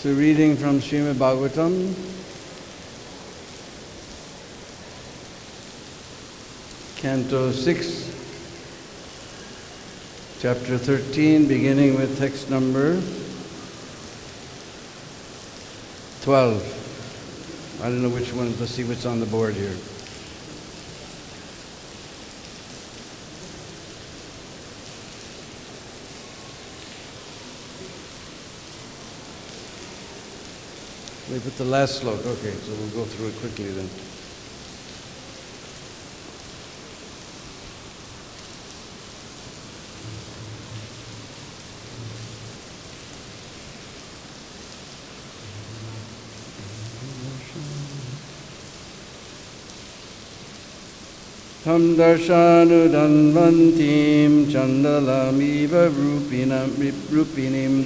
So reading from Srimad Bhagavatam, Canto 6, Chapter 13, beginning with text number 12. I don't know which one, let's see what's on the board here. They put the last sloka. Okay, so we'll go through it quickly then. Tam darshanu danvantim chandalamiva rupinim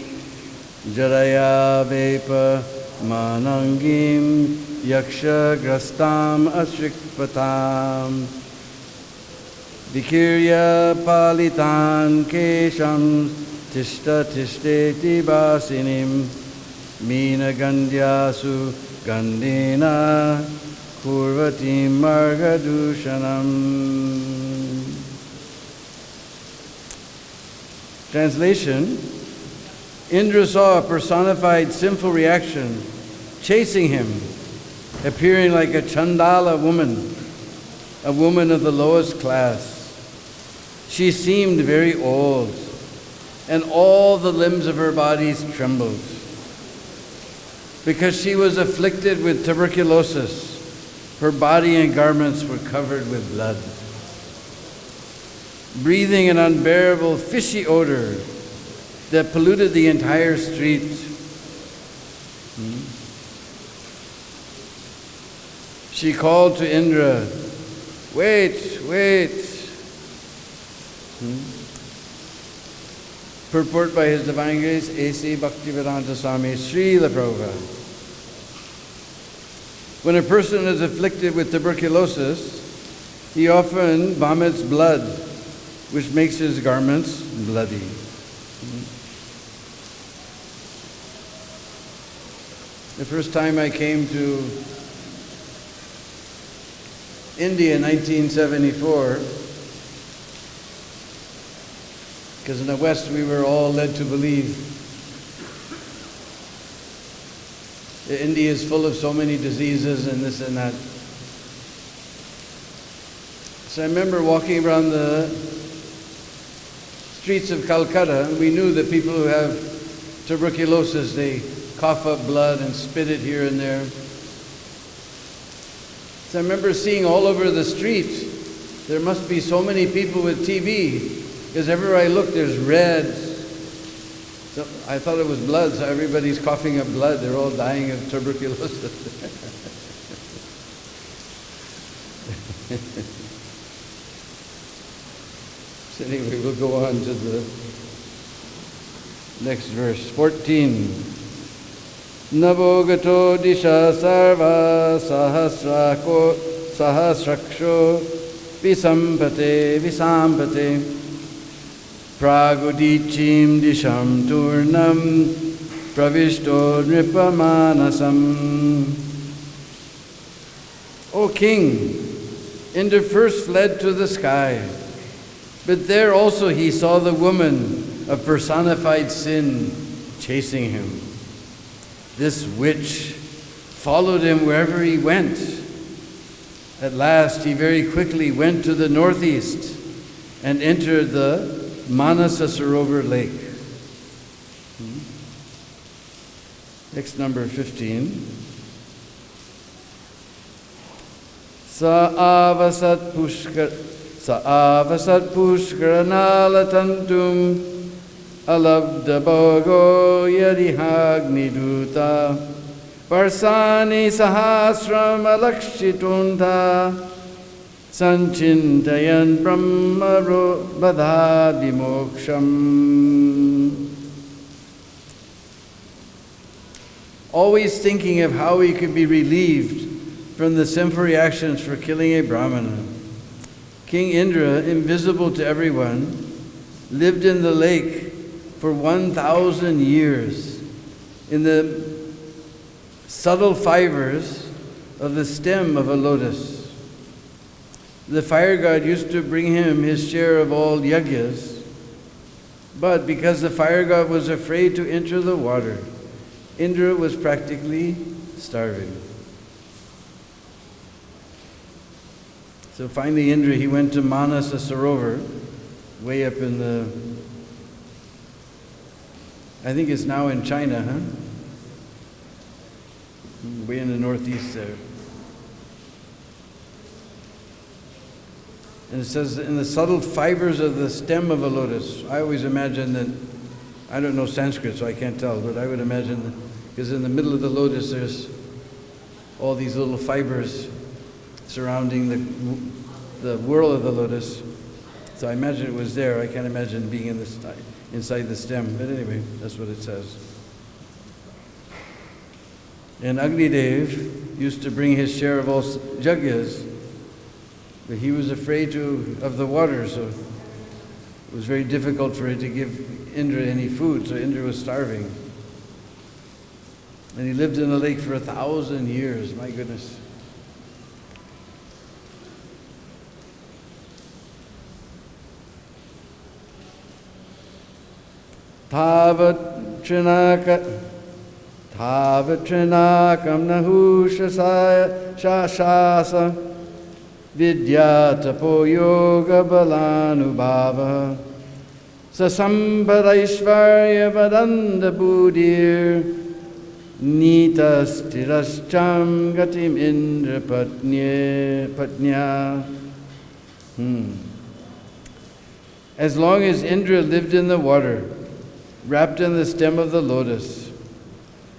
jaraya vepa manangim yaksha grastam asrikpatam vikirya palitan kesham tishta tishteti basinim mina gandhyasu gandhena kurvati margadushanam. Translation: Indra saw a personified sinful reaction chasing him, appearing like a Chandala woman, a woman of the lowest class. She seemed very old, and all the limbs of her body trembled. Because she was afflicted with tuberculosis, her body and garments were covered with blood. Breathing an unbearable fishy odor that polluted the entire street. She called to Indra, wait. Purport by His Divine Grace, A.C. Bhakti-Vedanta Swami Srila Prabhupada. When a person is afflicted with tuberculosis, he often vomits blood, which makes his garments bloody. The first time I came to India in 1974, because in the West we were all led to believe that India is full of so many diseases and this and that. So I remember walking around the streets of Calcutta, and we knew that people who have tuberculosis, they cough up blood and spit it here and there. So I remember seeing all over the street, there must be so many people with TB, because everywhere I look there's red. So I thought it was blood, so everybody's coughing up blood. They're all dying of tuberculosis. So anyway, we'll go on to the next verse, 14. Navogato disha sarva sahasraksho visampate pragudichim disham turnam pravishto nripamanasam. O king, Indra first fled to the sky, but there also he saw the woman of personified sin chasing him. This witch followed him wherever he went. At last, he very quickly went to the northeast and entered the Manasa Sarovar lake. Next, number 15. Sa'avasat pushkaranalatantum alabda bhogo yadihagniduta parsani sahasram alakshitunta sanchintayan brahmaro badhadi moksham. Always thinking of how he could be relieved from the sinful reactions for killing a Brahmana, King Indra, invisible to everyone, lived in the lake for 1,000 years in the subtle fibers of the stem of a lotus. The fire god used to bring him his share of all yagyas, but because the fire god was afraid to enter the water, Indra was practically starving. So finally Indra, he went to Manasa Sarovar, way up in the, I think it's now in China, huh? Way in the northeast there. And it says, in the subtle fibers of the stem of a lotus. I always imagine that, I don't know Sanskrit, so I can't tell, but I would imagine that, because in the middle of the lotus there's all these little fibers surrounding the whirl of the lotus. So I imagine it was there. I can't imagine being inside the stem. But anyway, that's what it says. And Agnidev used to bring his share of all yagyas, but he was afraid of the water, so it was very difficult for him to give Indra any food, so Indra was starving. And he lived in the lake for 1,000 years, my goodness. Tavat trinakam nahusha shashasa vidya tapo yoga balanubhava sasambharaishvarya vadanda buddhir nitas tirascham gatim indra patnya. As long as Indra lived in the water, wrapped in the stem of the lotus,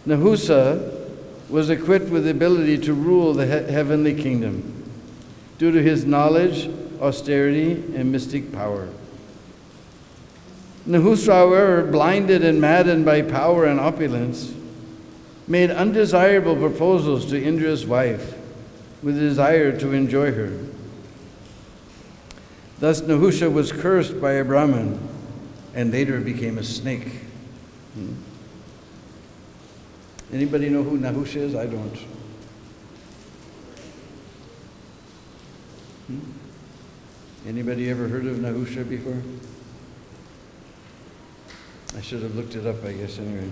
Nahusa was equipped with the ability to rule the heavenly kingdom due to his knowledge, austerity, and mystic power. Nahusa, however, blinded and maddened by power and opulence, made undesirable proposals to Indra's wife with a desire to enjoy her. Thus Nahusa was cursed by a Brahmin and later became a snake. Anybody know who Nahusha is? I don't. Anybody ever heard of Nahusha before? I should have looked it up, I guess, anyway.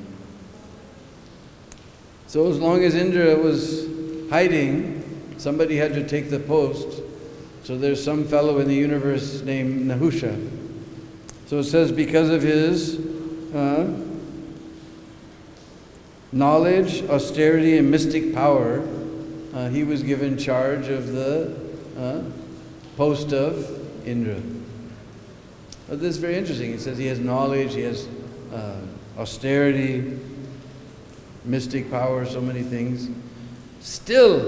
So as long as Indra was hiding, somebody had to take the post. So there's some fellow in the universe named Nahusha. So it says because of his knowledge, austerity, and mystic power, he was given charge of the post of Indra. But this is very interesting. It says he has knowledge, he has austerity, mystic power, so many things. Still,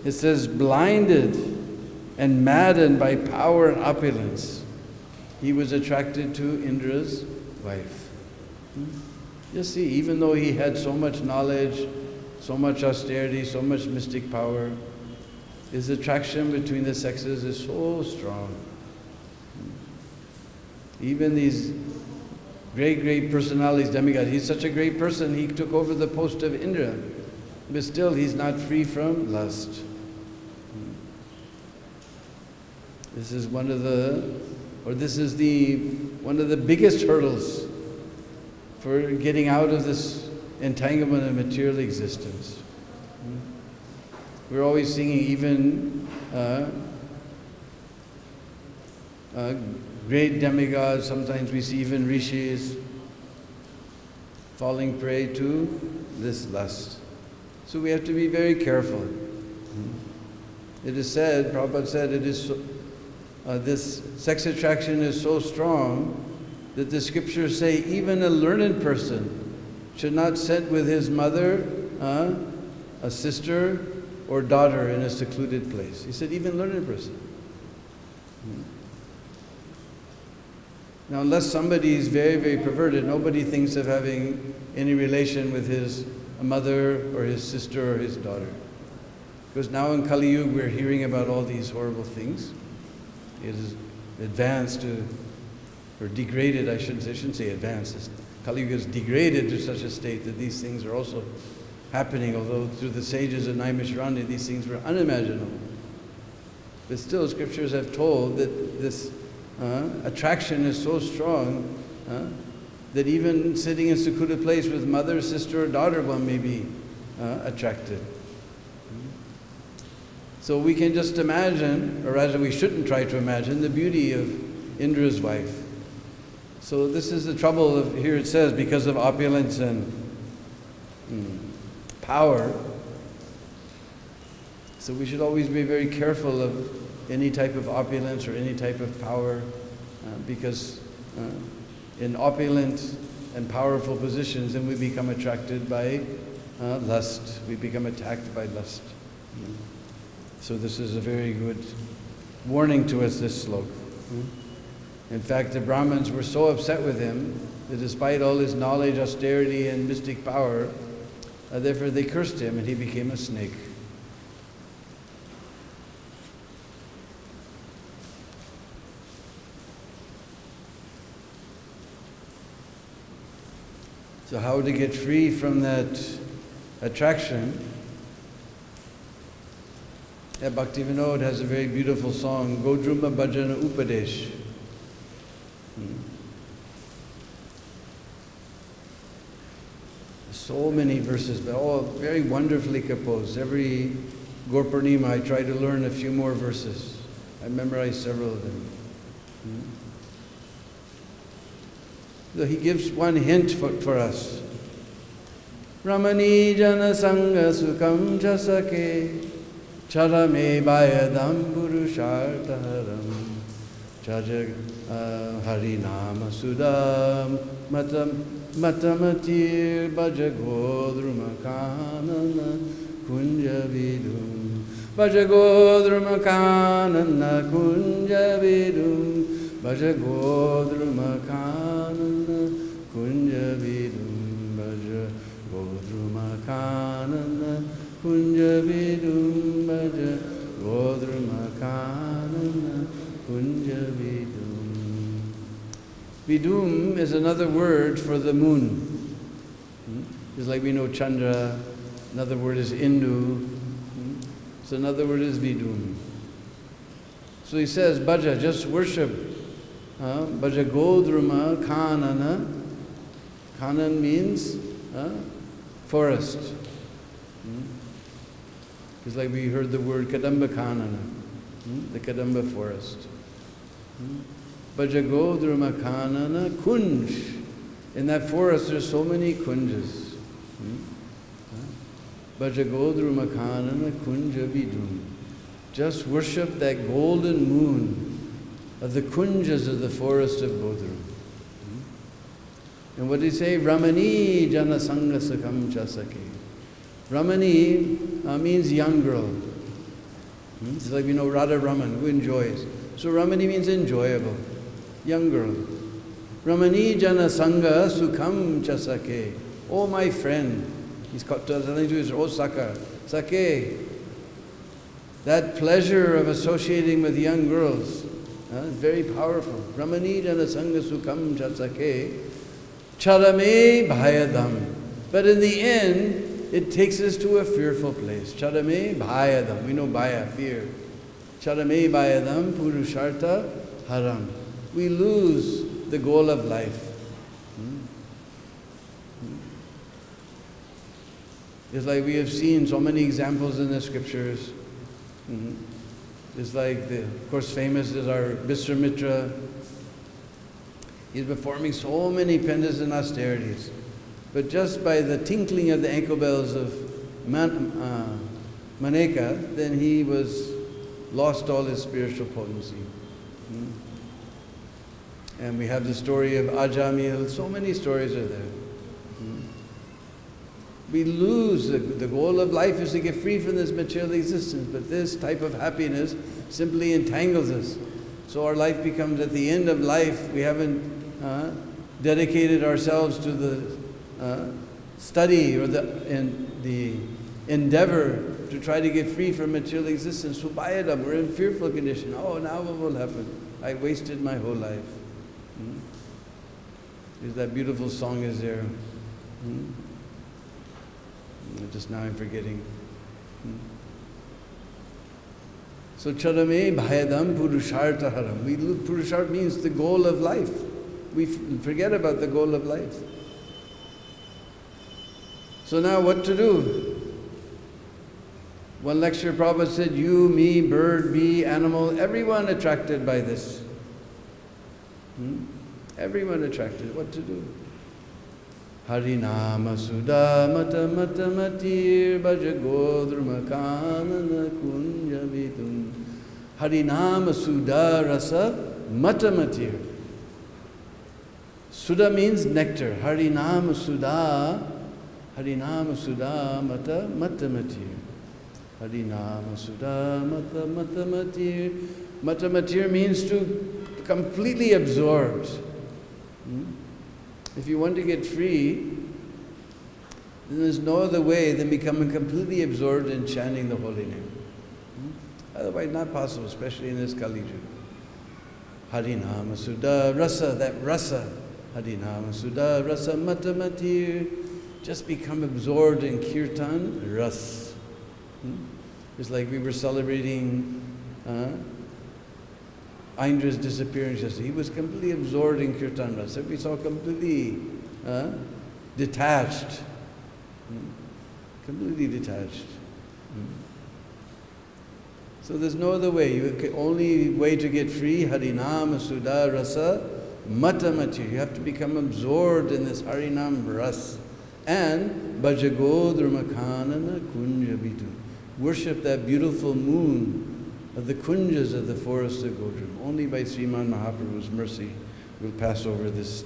it says blinded and maddened by power and opulence, he was attracted to Indra's wife. You see, even though he had so much knowledge, so much austerity, so much mystic power, his attraction between the sexes is so strong. Even these great personalities, demigods, he's such a great person, he took over the post of Indra, but still he's not free from lust. This is one of the biggest hurdles for getting out of this entanglement of material existence. We're always singing even great demigods, sometimes we see even rishis falling prey to this lust. So we have to be very careful. It is said, Prabhupada said, this sex attraction is so strong that the scriptures say even a learned person should not sit with his mother, a sister, or daughter in a secluded place. He said even learned person. Now unless somebody is very perverted, nobody thinks of having any relation with his mother or his sister or his daughter. Because now in Kali Yuga we're hearing about all these horrible things. It is advanced to, or degraded, I shouldn't say advanced. Kali Yuga is degraded to such a state that these things are also happening, although through the sages of Naimisharanya these things were unimaginable. But still, scriptures have told that this attraction is so strong that even sitting in secluded place with mother, sister, or daughter, one may be attracted. So we can just imagine, or rather we shouldn't try to imagine, the beauty of Indra's wife. So this is the trouble of, here it says, because of opulence and power. So we should always be very careful of any type of opulence or any type of power, because in opulent and powerful positions, then we become attracted by lust. We become attacked by lust. So this is a very good warning to us, this sloka. In fact, the Brahmins were so upset with him that despite all his knowledge, austerity, and mystic power, therefore they cursed him and he became a snake. So how to get free from that attraction? Bhakti-Vinod has a very beautiful song, Godruma Bhajana Upadesh. So many verses, but all very wonderfully composed. Every Gaur Purnima I try to learn a few more verses. I memorize several of them. So he gives one hint for us. Ramani jana sanga sukham chasake charame bayadam purushartaharam chajag harinama sudam matamatir bhajagodrumakanana kunjavidum bhajagodrumakanana kunjavidum bhajagodrumakanana kunjavidum bhajagodrumakanana kunjavidum bhajagodrumakanana kunjavidum. Vidum is another word for the moon. Just like we know Chandra, another word is Indu. So another word is Vidum. So he says, Bhaja, just worship. Bhaja Godruma Kanana. Kanan means forest. It's like we heard the word Kadamba Kanana, the Kadamba forest. Bhaja Godruma Kanana Kunj. In that forest there's so many kunjas. Bhaja Godruma Kanana Kunja Vidum. Just worship that golden moon of the kunjas of the forest of Godrum. And what did he say? Ramani jana sanga sakam chasake. Ramani means young girl. It's like we know Radha Raman, who enjoys. So Ramani means enjoyable, young girl. Ramani jana sanga sukham chasake. Oh my friend. He's telling to his Saka. Sake. That pleasure of associating with young girls is very powerful. Ramani jana sanga sukham chasake. Charame bhayadam. But in the end, it takes us to a fearful place. Charame bhayadam. We know bhaya, fear. Charame bhayadam purusharta haram. We lose the goal of life. It's like we have seen so many examples in the scriptures. It's like, of course, famous is our Viswamitra. He's performing so many penance and austerities. But just by the tinkling of the ankle bells of Maneka, then he lost all his spiritual potency. And we have the story of Ajamil. So many stories are there. We lose the goal of life is to get free from this material existence, but this type of happiness simply entangles us. So our life becomes, at the end of life, we haven't dedicated ourselves to the study or the endeavor to try to get free from material existence. So we're in fearful condition. Oh, now what will happen? I wasted my whole life. Because that beautiful song is there. Just now I'm forgetting. So charame bhayadam purushartaharam. Purushart means the goal of life. We forget about the goal of life. So now what to do? One lecture Prabhupada said, you, me, bird, bee, animal, everyone attracted by this. Everyone attracted. What to do? Harinama Sudha Mata Mata Matir Bhajagodruma Kanana Kunja Vidum. Harinama Sudha Rasa Mata Matir. Sudha means nectar. Harinama Sudha Mata Mata Matir. Harinama Sudha Mata Mata Matir. Mata Matir means to completely absorbed. If you want to get free, then there's no other way than becoming completely absorbed in chanting the holy name. Otherwise, not possible, especially in this Kali Yuga. Harinama Sudha Rasa, that rasa. Harinama Sudha Rasa Mata Matir. Just become absorbed in Kirtan Ras. It's like we were celebrating Indra's disappearance yesterday. He was completely absorbed in Kirtan Rasa. We saw completely detached. Completely detached. So there's no other way. Only way to get free, Harinam Sudha Rasa Mata Matir. You have to become absorbed in this Harinam Ras. And Bhajagodrumakanana Kunja Bitu. Worship that beautiful moon of the kunjas of the forest of Godrum. Only by Sriman Mahaprabhu's mercy will pass over this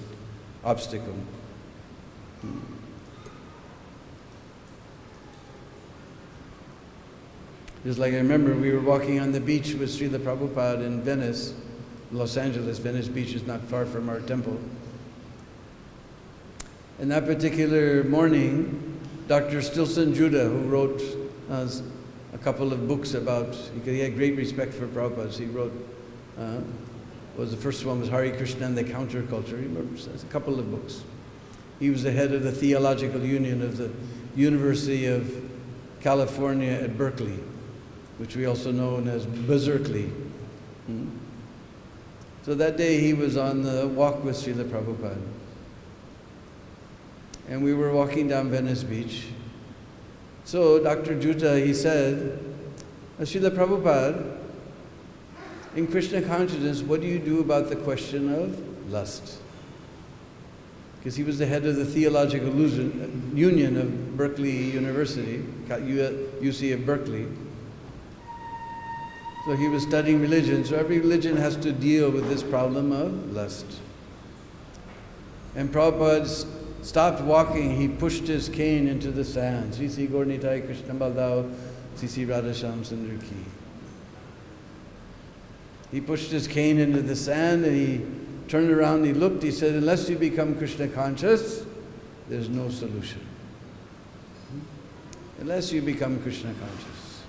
obstacle. Just like I remember, we were walking on the beach with Srila Prabhupada in Venice, Los Angeles. Venice Beach is not far from our temple. And that particular morning, Dr. Stilson Judah, who wrote a couple of books about, he had great respect for Prabhupada. He wrote, the first one was Hare Krishna and the Counterculture. He wrote a couple of books. He was the head of the Theological Union of the University of California at Berkeley, which we also know as Berkeley. So that day he was on the walk with Srila Prabhupada. And we were walking down Venice Beach. So Dr. Juta, he said, Srila Prabhupada, in Krishna consciousness, what do you do about the question of lust? Because he was the head of the Theological Union of Berkeley University, UC of Berkeley. So he was studying religion. So every religion has to deal with this problem of lust. And Prabhupada stopped walking, he pushed his cane into the sand. Sri Sri Gaur Nitai Krishna Baldao, Sri Sri Radha Shyam Sundar Ki. He pushed his cane into the sand and he turned around, he looked, he said, unless you become Krishna conscious, there's no solution. Unless you become Krishna conscious.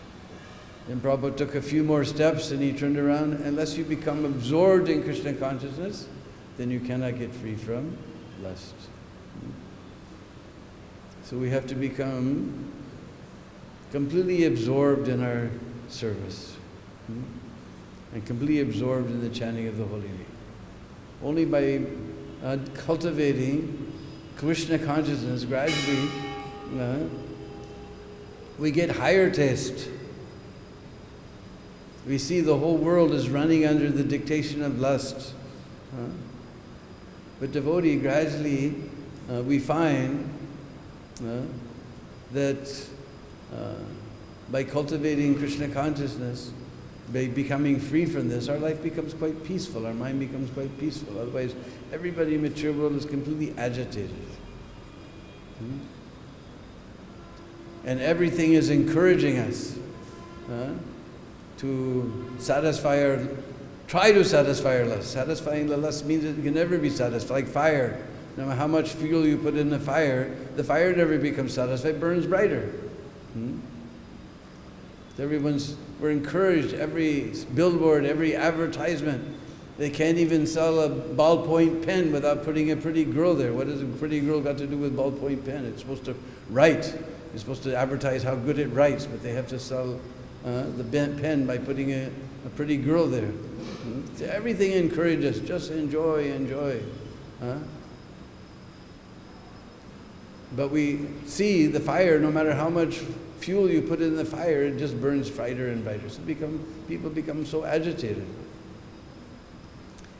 Then Prabhupada took a few more steps and he turned around, unless you become absorbed in Krishna consciousness, then you cannot get free from lust. So we have to become completely absorbed in our service and completely absorbed in the chanting of the holy name. Only by cultivating Krishna consciousness, gradually we get higher taste. We see the whole world is running under the dictation of lust. But devotee, gradually we find that by cultivating Krishna consciousness, by becoming free from this, our life becomes quite peaceful, our mind becomes quite peaceful. Otherwise, everybody in the material world is completely agitated. And everything is encouraging us to try to satisfy our lust. Satisfying the lust means it can never be satisfied, like fire. No matter how much fuel you put in the fire never becomes satisfied, it burns brighter. We're encouraged, every billboard, every advertisement, they can't even sell a ballpoint pen without putting a pretty girl there. What has a pretty girl got to do with ballpoint pen? It's supposed to write. You're supposed to advertise how good it writes, but they have to sell the pen by putting a pretty girl there. So everything encourages, just enjoy, enjoy. But we see the fire, no matter how much fuel you put in the fire, it just burns brighter and brighter. So people become so agitated.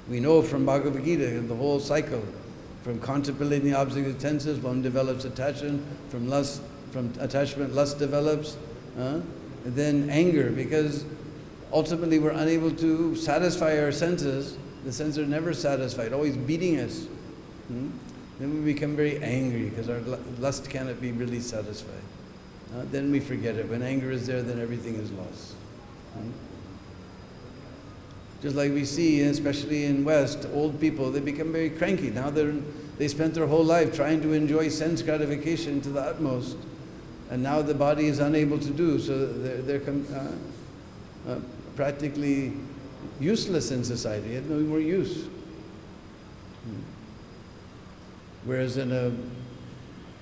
We know from Bhagavad-Gita, the whole cycle, from contemplating the object of the senses, one develops attachment, from attachment, lust develops, and then anger, because ultimately we're unable to satisfy our senses. The senses are never satisfied, always beating us. Then we become very angry because our lust cannot be really satisfied. Then we forget it. When anger is there, then everything is lost. Just like we see, especially in West, old people, they become very cranky. Now they spent their whole life trying to enjoy sense gratification to the utmost, and now the body is unable to do, so they're practically useless in society. They have no more use. Whereas in a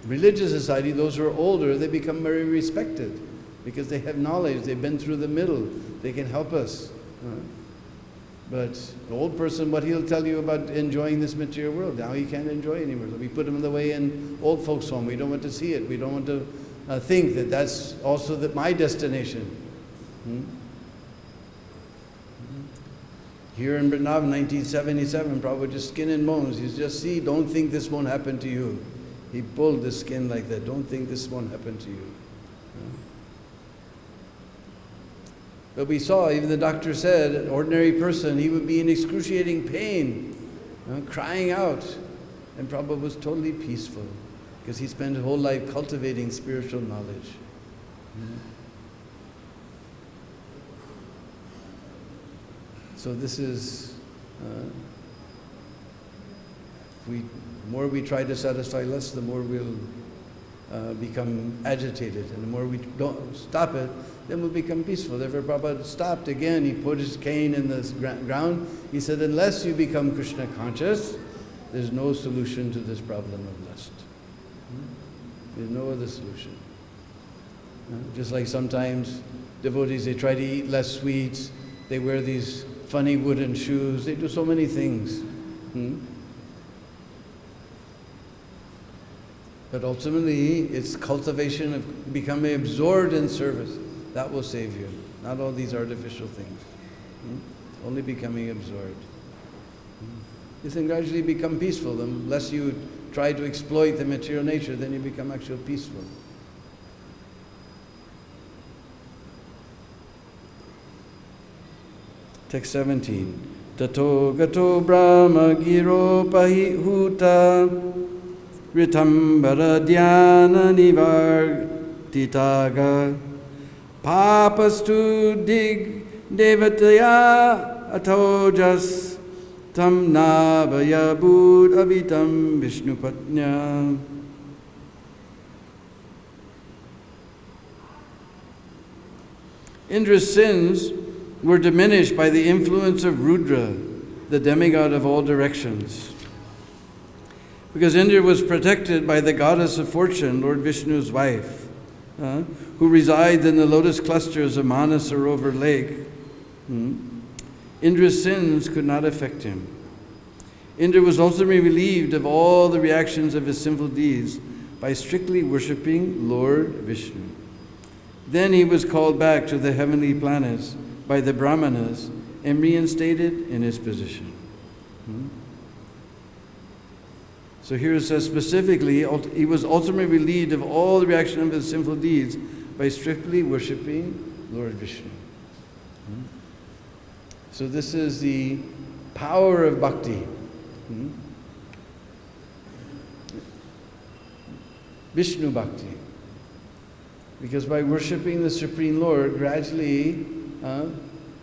religious society, those who are older, they become very respected because they have knowledge, they've been through the middle, they can help us. But an old person, what he'll tell you about enjoying this material world, now he can't enjoy anymore. So we put him away in old folks' home. We don't want to see it. We don't want to think that that's also my destination. Here in Vrindavan, 1977, Prabhupada just skin and bones. He's just, see, don't think this won't happen to you. He pulled the skin like that. Don't think this won't happen to you. But we saw, even the doctor said, an ordinary person, he would be in excruciating pain, crying out. And Prabhupada was totally peaceful because he spent his whole life cultivating spiritual knowledge. So this is, the more we try to satisfy lust, the more we'll become agitated. And the more we don't stop it, then we'll become peaceful. Therefore Prabhupada stopped again. He put his cane in the ground. He said, unless you become Krishna conscious, there's no solution to this problem of lust. There's no other solution. Just like sometimes devotees, they try to eat less sweets. They wear these funny wooden shoes. They do so many things. But ultimately, it's cultivation of becoming absorbed in service. That will save you. Not all these artificial things. Only becoming absorbed. You can gradually become peaceful. The less you try to exploit the material nature, then you become actually peaceful. Text 17. Tato gato brahma giro pahi huta ritambara dhyana nivartitaga papastu dig devataya atojas tam navaya bud avitam vishnupatnya. Indra's sins were diminished by the influence of Rudra, the demigod of all directions. Because Indra was protected by the goddess of fortune, Lord Vishnu's wife, who resides in the lotus clusters of Manasarovar lake. Indra's sins could not affect him. Indra was ultimately relieved of all the reactions of his sinful deeds by strictly worshipping Lord Vishnu. Then he was called back to the heavenly planets by the Brahmanas and reinstated in his position. So here it says specifically, he was ultimately relieved of all the reaction of his sinful deeds by strictly worshipping Lord Vishnu. So this is the power of bhakti. Vishnu bhakti. Because by worshipping the Supreme Lord, gradually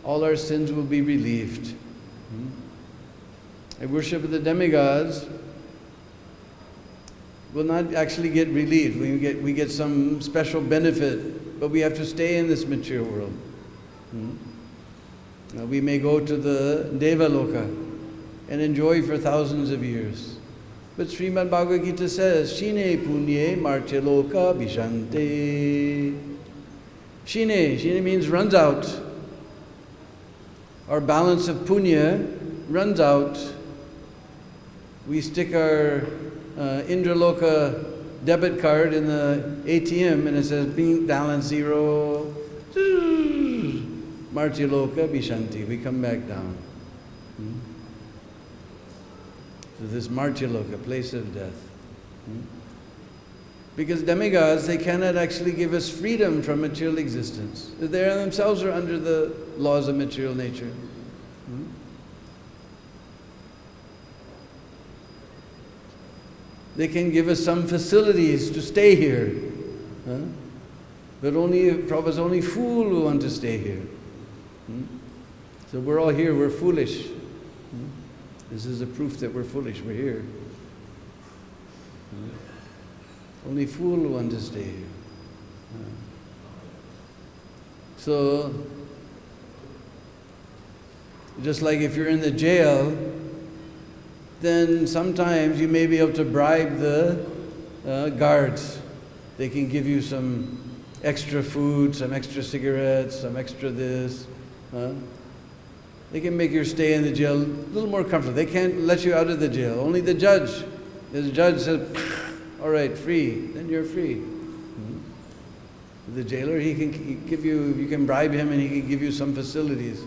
all our sins will be relieved. A worship of the demigods will not actually get relieved. We get some special benefit, but we have to stay in this material world. We may go to the Deva Loka and enjoy for thousands of years. But Srimad Bhagavad-Gita says, Shine punye martyaloka bhishante. Shine means runs out. Our balance of punya runs out. We stick our Indraloka debit card in the ATM and it says balance 0. Martyaloka bhishanti. We come back down. So this Martyaloka, place of death. Because demigods, they cannot actually give us freedom from material existence. They themselves are under the laws of material nature. They can give us some facilities to stay here. But Prabhupada's only fool who want to stay here. So we're all here, we're foolish. This is a proof that we're foolish, we're here. Only fool who want to stay here. So, just like if you're in the jail, then sometimes you may be able to bribe the guards. They can give you some extra food, some extra cigarettes, some extra this. They can make your stay in the jail a little more comfortable. They can't let you out of the jail. Only the judge. The judge says, all right, free. Then you're free. The jailer, he can give you, you can bribe him and he can give you some facilities,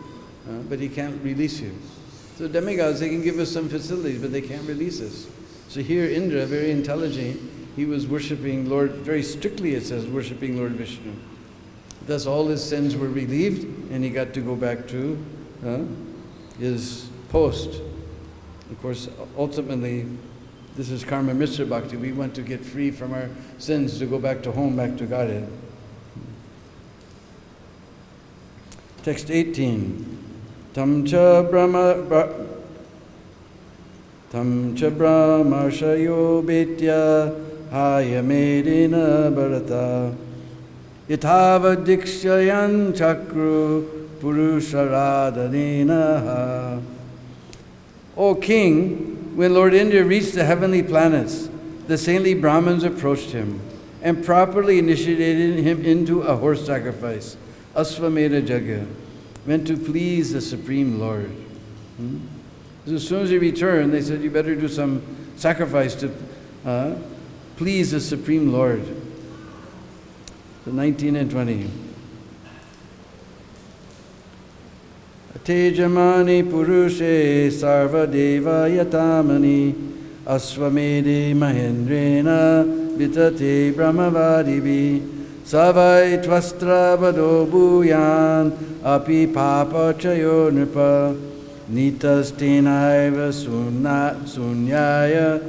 but he can't release you. So demigods, they can give us some facilities, but they can't release us. So here Indra, very intelligent, he was worshipping Lord, very strictly it says, worshipping Lord Vishnu. Thus all his sins were relieved and he got to go back to his post. Of course, ultimately, this is karma mitra bhakti. We want to get free from our sins, to go back to home, back to Godhead. Text 18. Tam cha brahmarshayo betya hayamedina bharata yatava dikshayan chakru purusharadhanena. O king, when Lord Indra reached the heavenly planets, the saintly Brahmins approached him and properly initiated him into a horse sacrifice, Asvamedha Yajna, meant to please the Supreme Lord. So as soon as he returned, they said, you better do some sacrifice to please the Supreme Lord. So 19 and 20. Tejamani purushe sarvadeva yatamani asvamedhe mahendrena vitate brahmavadibi savai tvastra vado bhuyan api papa chayo nripa nitas tenaiva sunyaya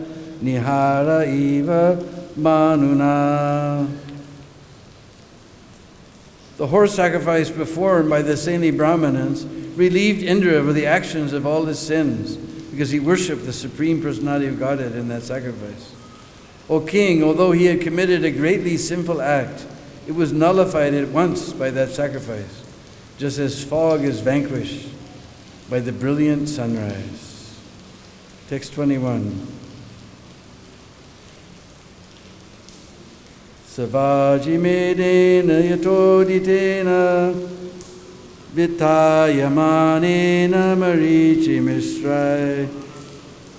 nihara eva manuna. The horse sacrifice performed by the saintly Brahmanas relieved Indra of the actions of all his sins, because he worshipped the Supreme Personality of Godhead in that sacrifice. O king, although he had committed a greatly sinful act, it was nullified at once by that sacrifice, just as fog is vanquished by the brilliant sunrise. Text 21. Savaji medena yatoditena Vitayamanena marichi misrai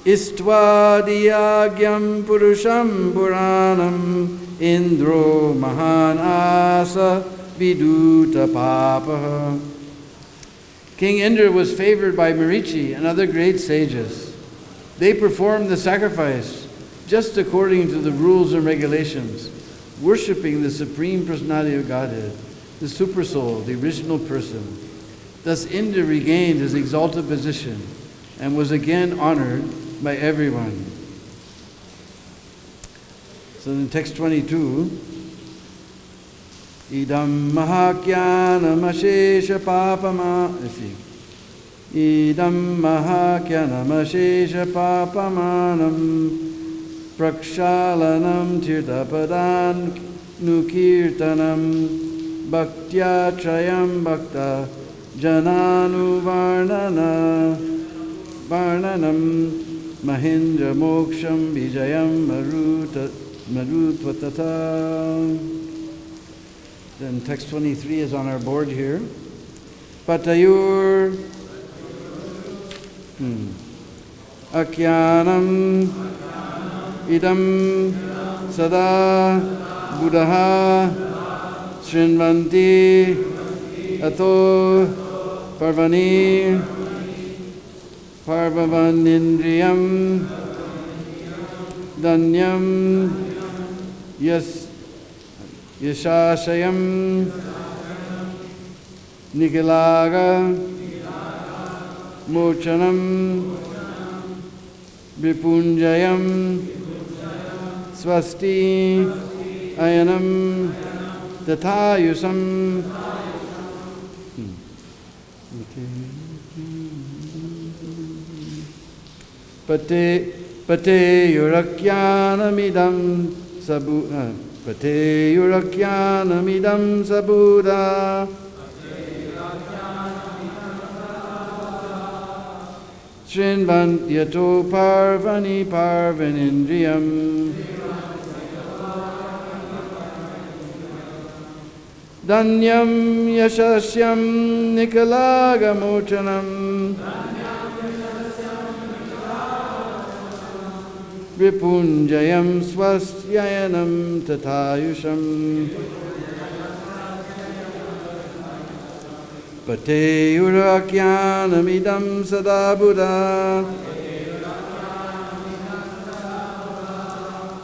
Istva diyagyam purusham puranam Indro mahan asa viduta papaha. King Indra was favored by Marichi and other great sages. They performed the sacrifice just according to the rules and regulations, worshipping the Supreme Personality of Godhead, the Super Soul, the original person. Thus Indra regained his exalted position and was again honored by everyone. So in text 22, Idam mahakyanam ashesha papama, Idam mahakyanam ashesha papamanam prakshalanam tirtapadan nukirtanam Bhaktya trayam bhakta jananu varnanam Mahindra Moksham Vijayam Marutvatata. Then text 23 is on our board here. Patayur Akyanam Idam Sada Buddha Srinvanti Ato Parvani Parvavanindriyam Danyam Yashashayam Nikilaga Mochanam Vipunjayam Swasti Ayanam Tathayusam. Pate yurakyanamidam sabuddha. Pate yurakyanamidam sabuddha. Srinvantyato parvani parvanindriyam. Danyam yashasyam nikalagamocanam. Vipunjayam swastyayanam tathayusham. Pate yurakyanamidam sada buddha.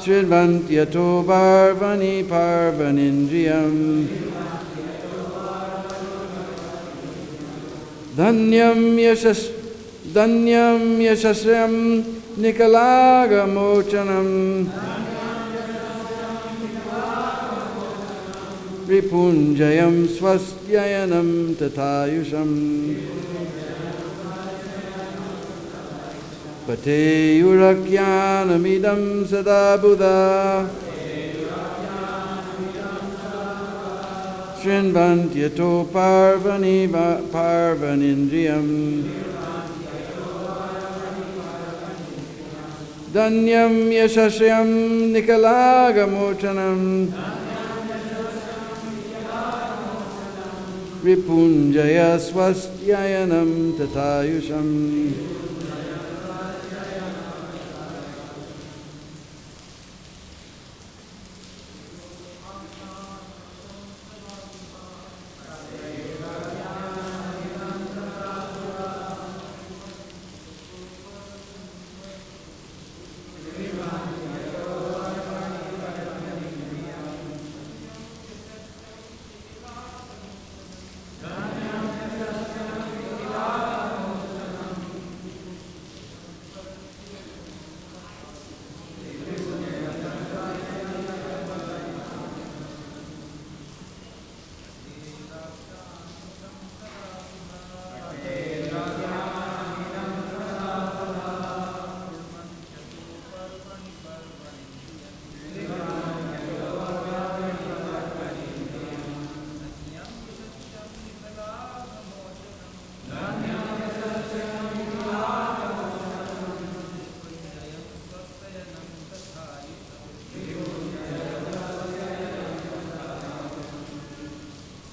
Srinvantyato parvani parvanindriyam. Danyam yashasyam Nikalaga Mochanam. Vipunjayam swastyayanam tathayusham. Pate yurakyanamidam sada buddha. Srinvantyato parvani parvanindriyam. Danyam yashasyam nikalaga mochanam. Vipunjaya swastyayanam tathayusham.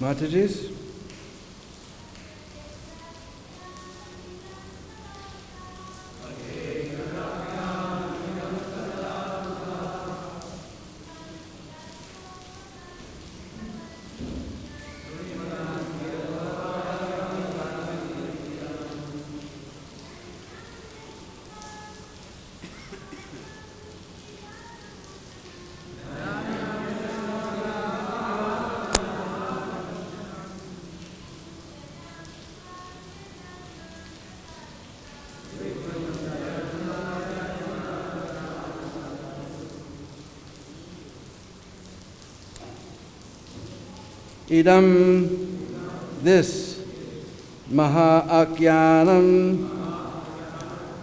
Mataji's? Idam, this, Maha-Akyanam,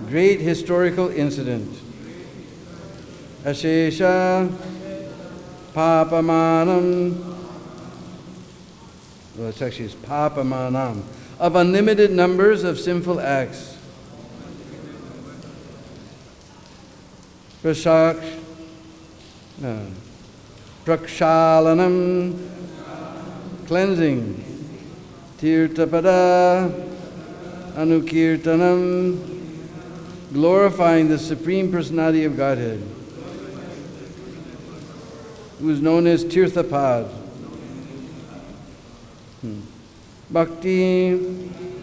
great historical incident, Ashesha, Papamanam, well, it's actually Papamanam, of unlimited numbers of sinful acts. prakshalanam, cleansing, tirtapada, anukirtanam, glorifying the Supreme Personality of Godhead, who is known as Tirthapad. Bhakti,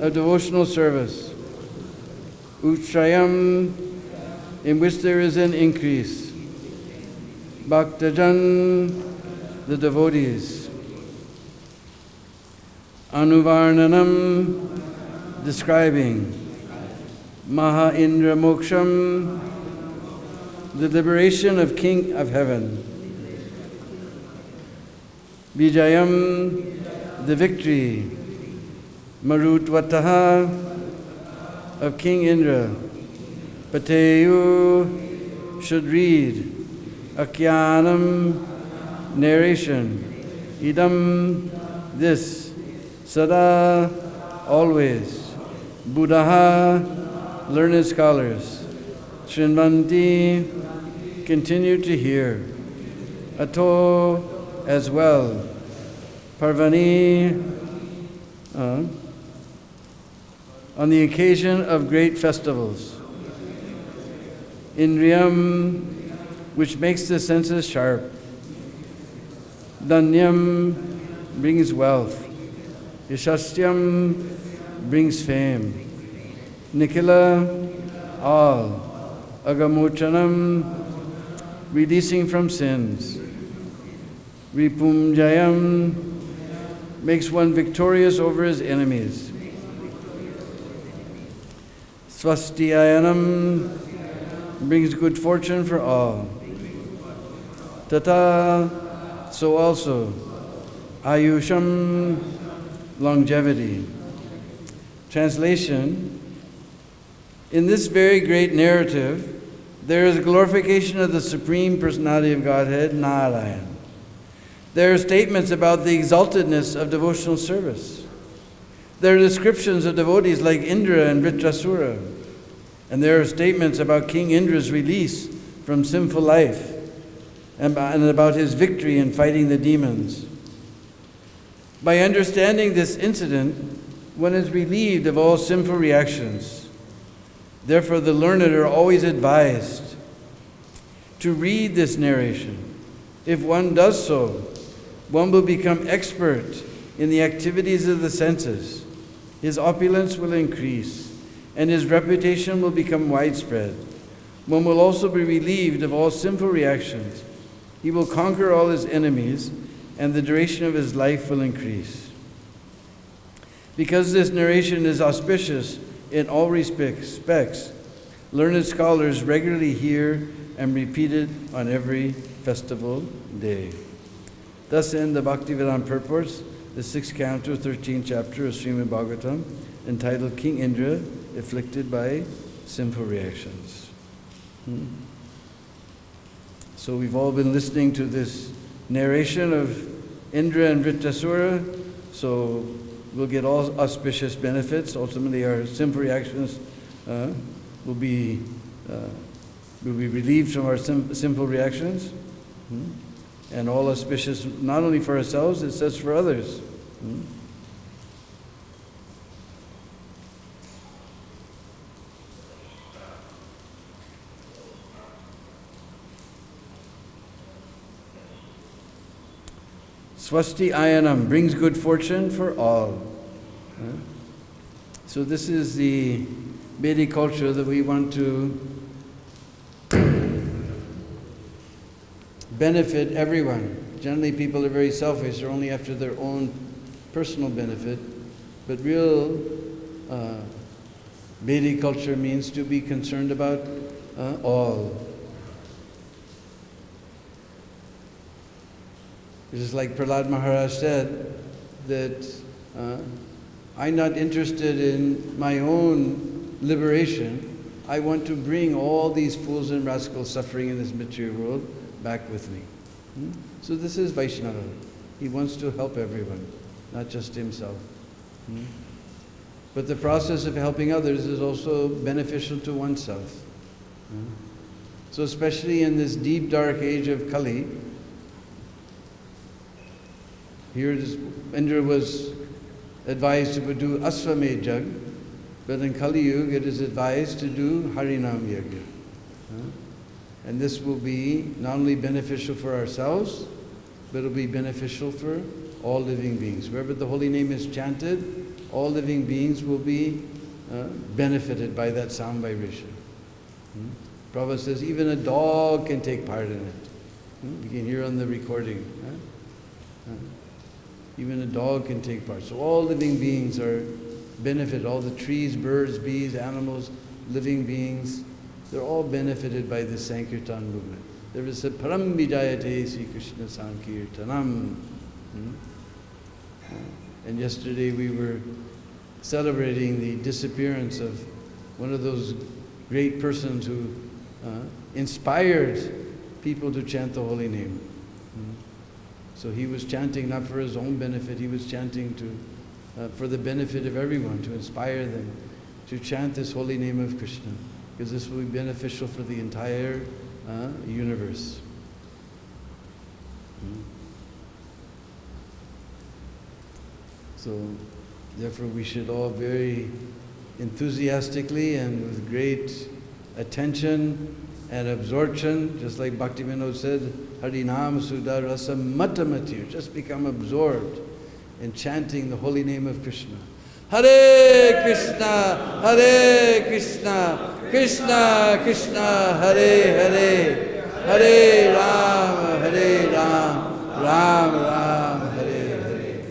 a devotional service. Uchayam, in which there is an increase. Bhaktajan, the devotees. Anuvarnanam, describing. Maha Indra Moksham, the liberation of King of Heaven. Vijayam, the victory. Marutvataha, of King Indra. Pateyu, should read. Akyanam, narration. Idam, this. Sada, always. Buddhaha, learned scholars. Shrinvanti, continue to hear. Ato, as well. Parvani, on the occasion of great festivals. Indriyam, which makes the senses sharp. Dhanyam, brings wealth. Yashastyam, brings fame. Nikhila, all. Agamochanam, releasing from sins. Ripumjayam, makes one victorious over his enemies. Swastiayanam, brings good fortune for all. Tata, so also. Ayusham, longevity. Translation: in this very great narrative, there is a glorification of the Supreme Personality of Godhead, Narayan. There are statements about the exaltedness of devotional service. There are descriptions of devotees like Indra and Vritrasura. And there are statements about King Indra's release from sinful life and about his victory in fighting the demons. By understanding this incident, one is relieved of all sinful reactions. Therefore, the learned are always advised to read this narration. If one does so, one will become expert in the activities of the senses. His opulence will increase, and his reputation will become widespread. One will also be relieved of all sinful reactions. He will conquer all his enemies, and the duration of his life will increase. Because this narration is auspicious in all respects, learned scholars regularly hear and repeat it on every festival day. Thus end the Bhaktivedanta purports, the 6th canto, 13th chapter of Srimad Bhagavatam, entitled King Indra, afflicted by sinful reactions. So we've all been listening to this narration of Indra and Vritrasura, so we'll get all auspicious benefits. Ultimately, our sinful reactions will be relieved from our sinful reactions. And all auspicious, not only for ourselves, it says for others. Swasti Ayanam, brings good fortune for all. So this is the Vedic culture that we want to benefit everyone. Generally, people are very selfish. They're only after their own personal benefit. But real Vedic culture means to be concerned about all. Just like Prahlad Maharaj said, that I'm not interested in my own liberation. I want to bring all these fools and rascals suffering in this material world back with me. So this is Vaishnava. He wants to help everyone, not just himself. But the process of helping others is also beneficial to oneself. So especially in this deep dark age of Kali, here Indra was advised to do Asvamed Yag, but in Kali Yuga it is advised to do Harinam Yagya. And this will be not only beneficial for ourselves, but it will be beneficial for all living beings. Wherever the holy name is chanted, all living beings will be benefited by that sound vibration. Prabhupada says even a dog can take part in it. You can hear on the recording. Even a dog can take part. So all living beings are benefited. All the trees, birds, bees, animals, living beings, they're all benefited by this Sankirtan movement. There is a Param Vijayate Sri Krishna Sankirtanam. And yesterday we were celebrating the disappearance of one of those great persons who inspired people to chant the holy name. So he was chanting not for his own benefit, he was chanting for the benefit of everyone, to inspire them to chant this holy name of Krishna, because this will be beneficial for the entire universe. So therefore we should all very enthusiastically and with great attention and absorption, just like Bhaktivinoda said, Harinam Sudarasam Matamatir, just become absorbed in chanting the holy name of Krishna. Hare Krishna, Hare Krishna, Krishna Krishna, Hare Hare, Hare Ram, Hare Ram, Ram Ram, Hare Hare.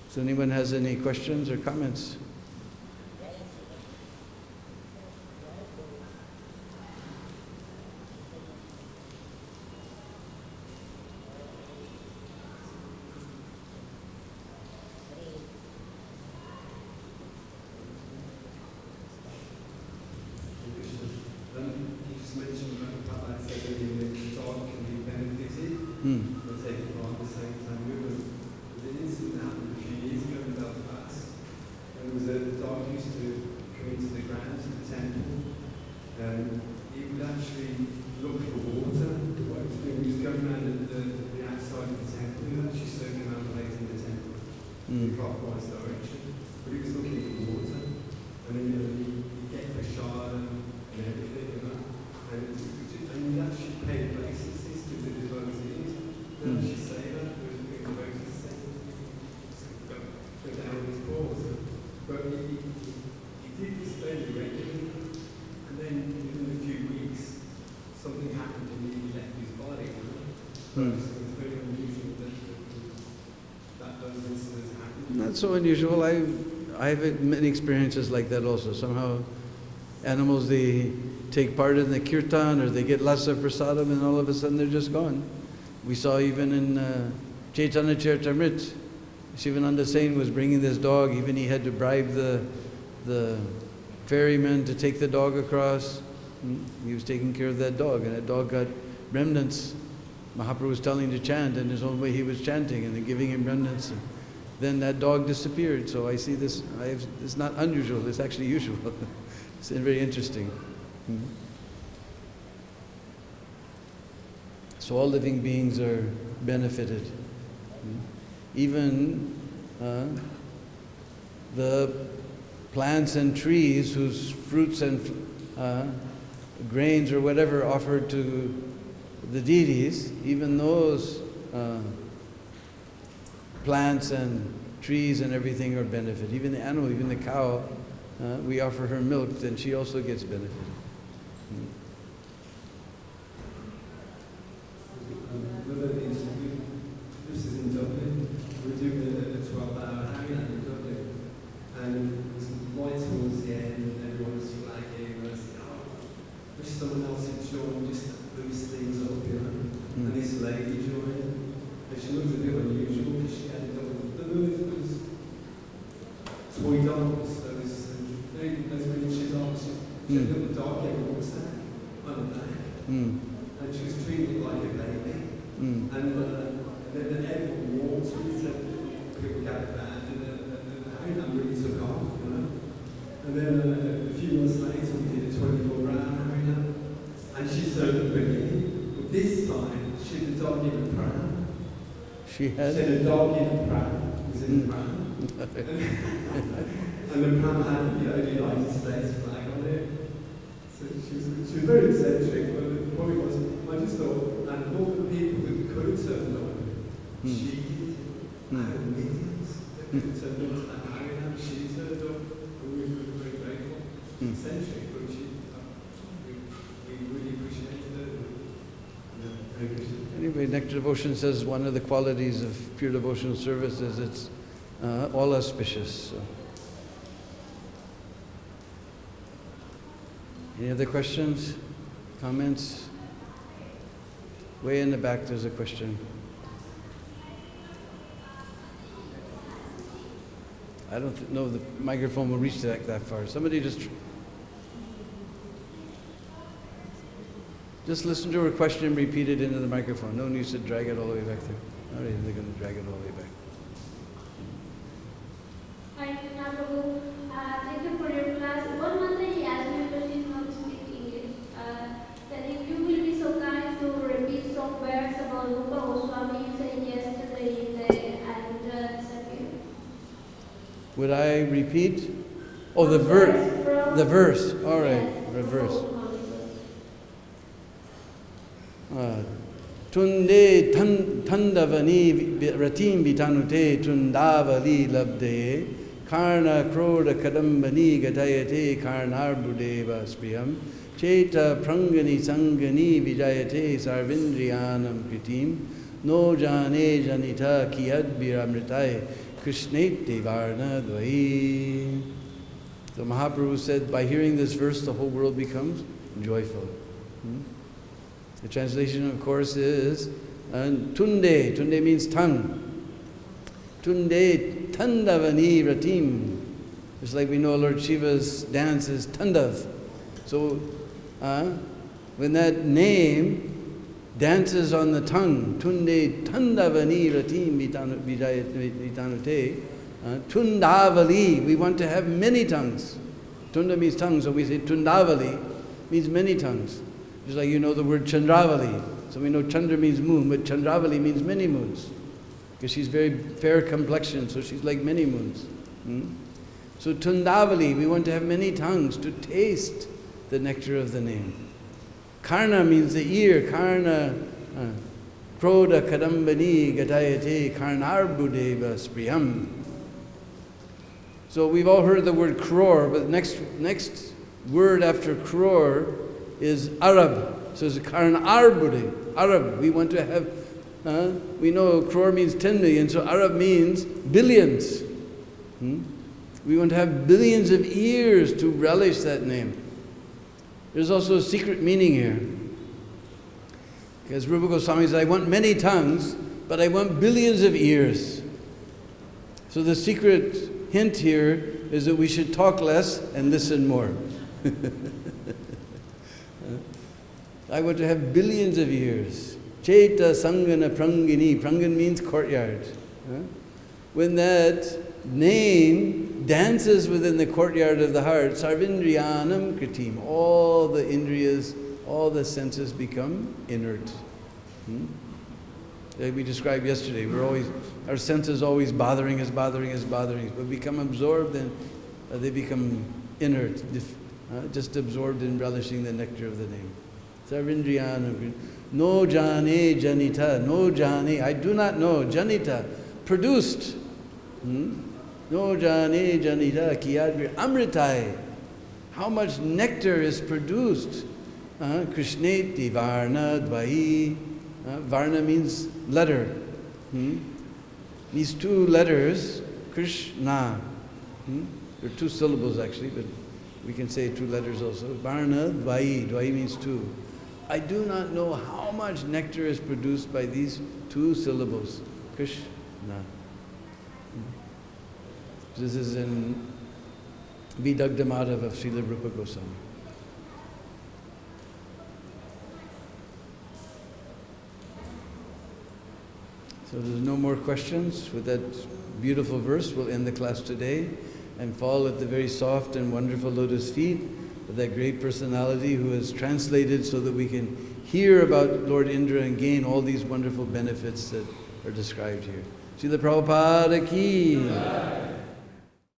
So anyone has any questions or comments? Not so unusual. I've had many experiences like that also. Somehow animals, they take part in the kirtan or they get lasa prasadam and all of a sudden they're just gone. We saw even in Chaitanya Charitamrita, Shivananda Sain was bringing this dog, even he had to bribe the ferryman to take the dog across. He was taking care of that dog, and that dog got remnants. Mahaprabhu was telling him to chant, and his own way he was chanting, and then giving him remnants. And then that dog disappeared. So I see this, it's not unusual, it's actually usual. It's very interesting. So all living beings are benefited. Even the plants and trees whose fruits and grains or whatever offered to the deities, even those plants and trees and everything are benefited. Even the animal, even the cow, we offer her milk, then she also gets benefited. This is in Dublin. We're doing a 12-hour hangout in Dublin, and it's right towards the end, and everyone's flagging, and I said, wish someone else had joined just to boost things up, you know. And this lady joined, and she looked a bit unusual because she had those toy dogs, those miniature dogs. She had a little dog every once one of them. And she was treating it like a baby. And then everyone walked with it, people gathered around, and the hangout really took off, you know. And then a few months later, we did a 24-hour hangout. she had a dog in a pram. She She had? had a dog in a pram. It was in a pram. And the pram had the United States flag on it. So she was very eccentric, but the point was, I just thought, and all the people that could have turned up, she did. And millions that could have turned up to that marriage, and she turned up, and we were very grateful. Eccentric, but we really appreciated it. Yeah, very appreciated it. Anyway, Nectar Devotion says one of the qualities of pure devotional service is it's all auspicious. So. Any other questions? Comments? Way in the back there's a question. I don't know if the microphone will reach that far. Somebody just listen to her question and repeat it into the microphone. No need to drag it all the way back there. All right, they're going to drag it all the way back. Hi, Prabhu. Thank you for your class. One mother he asked me because she's not speaking English. That if you will be so kind to repeat some words about Rupa Goswami you said yesterday in the interview. Would I repeat? Oh, the verse. The verse. All right, the verse. Tunde tandavani ratim vitanute tundavali labde karna kroda kadambani gadayate karnarbudeva spriyam cheta prangani sangani vijayate sarvindriyanam kritim no jane janita kiyad biramritai krishnete varna dvai. So Mahaprabhu said, by hearing this verse, the whole world becomes joyful. The translation, of course, is Tunde. Tunde means tongue. Tunde Tandavani Ratim. Just like we know Lord Shiva's dance is Tandav. So, when that name dances on the tongue, Tunde Tandavani Ratim Vitanute, Tundavali, we want to have many tongues. Tunda means tongue, so we say Tundavali means many tongues. Just like you know the word Chandravali. So we know Chandra means moon, but Chandravali means many moons. Because she's very fair complexion, so she's like many moons. So Tundavali, we want to have many tongues to taste the nectar of the name. Karna means the ear. Karna, Kroda Kadambani Gatayate Karnarbudeva Spriyam. So we've all heard the word crore, but next word after crore is Arab. So it's Karnarbudeva. Arab. We want to have, we know crore means 10 million, so Arab means billions. We want to have billions of ears to relish that name. There's also a secret meaning here. Because Rupa Goswami said, I want many tongues, but I want billions of ears. So the secret hint here is that we should talk less and listen more. I want to have billions of ears. Cheta Sangana Prangini. Prangan means courtyard. When that name dances within the courtyard of the heart, Sarvindriyanam Kritim, all the indriyas, all the senses become inert. Like we described yesterday, our senses always bothering us. We become absorbed and they become inert, just absorbed in relishing the nectar of the name. Sarvindriyanam, no jane janita, no jane, I do not know, janita, produced. No jane janita kiyadvir amritai. How much nectar is produced? Krishneti varna dvai. Varna means letter. These two letters, Krishna. There are two syllables actually, but we can say two letters also. Varna dvai. Dvai means two. I do not know how much nectar is produced by these two syllables. Krishna. This is in Vidagdhamadav of Srila Rupa Goswami. So there's no more questions. With that beautiful verse, we'll end the class today and fall at the very soft and wonderful lotus feet of that great personality who has translated so that we can hear about Lord Indra and gain all these wonderful benefits that are described here. Srila Prabhupada ki.